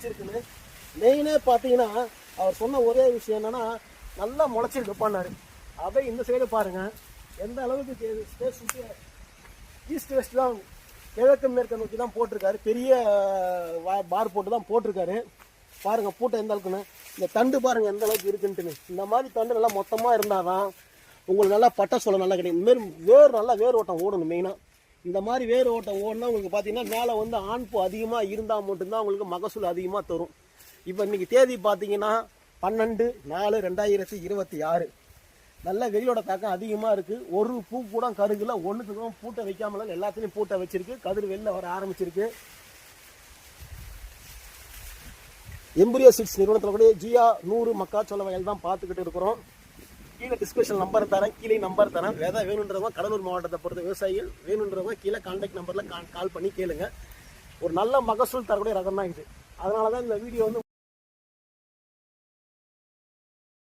இருக்குன்னு மெயினே பார்த்தீங்கன்னா அவர் சொன்ன ஒரே விஷயம் என்னன்னா நல்லா முளைச்சிருக்கு பண்ணாரு. அப்படியே இந்த சைடு பாருங்க எந்த அளவுக்கு ஸ்பேஸ் சுற்றி ஈஸ்ட் வெஸ்ட் தான் கிழக்கு மேற்கு நோக்கி தான் போட்டிருக்காரு. பெரிய பார் போட்டு தான் போட்டிருக்காரு. பாருங்க பூட்டை எந்த அளவுக்குன்னு, இந்த தண்டு பாருங்க எந்த அளவுக்கு இருக்குன்ட்டுன்னு. இந்த மாதிரி தண்டு நல்லா மொத்தமாக இருந்தாதான் உங்களுக்கு நல்லா பட்டை சொல்ல நல்லா கிடைக்கும். இந்தமாரி வேர் நல்லா வேர் ஓட்டம் ஓடணும். மெயினாக இந்த மாதிரி வேர் ஓட்டம் ஓடனா உங்களுக்கு பார்த்தீங்கன்னா மேலே வந்து ஆண் பூ அதிகமாக இருந்தால் மட்டும்தான் உங்களுக்கு மகசூல் அதிகமாக தரும். இப்போ இன்றைக்கி தேதி பார்த்தீங்கன்னா 12/4/2026. நல்ல வெயிலோட தாக்கம் அதிகமாக இருக்குது. ஒரு பூ கூட கருகுல, ஒன்றுத்துக்கும் பூட்டை வைக்காமல எல்லாத்துலேயும் பூட்டை வச்சிருக்கு. கதிர் வெளில வர ஆரம்பிச்சிருக்கு. எம்பரியோ சீட்ஸ் நிறுவனத்தில் கூட ஜியா 100 மக்காச்சோள வயல் தான் பார்த்துக்கிட்டு இருக்கிறோம். கீழே டிஸ்கிரிப்ஷன் நம்பர் தரேன், கீழே நம்பர் தரேன். விதை வேணுன்றவங்க கடலூர் மாவட்டத்தை பொறுத்த விவசாயிகள் வேணுன்றவங்க கீழே கான்டாக்ட் நம்பரில் கால் பண்ணி கேளுங்க. ஒரு நல்ல மகசூல் தரக்கூடிய ரகம் தான் இது. அதனால தான் இந்த வீடியோ வந்து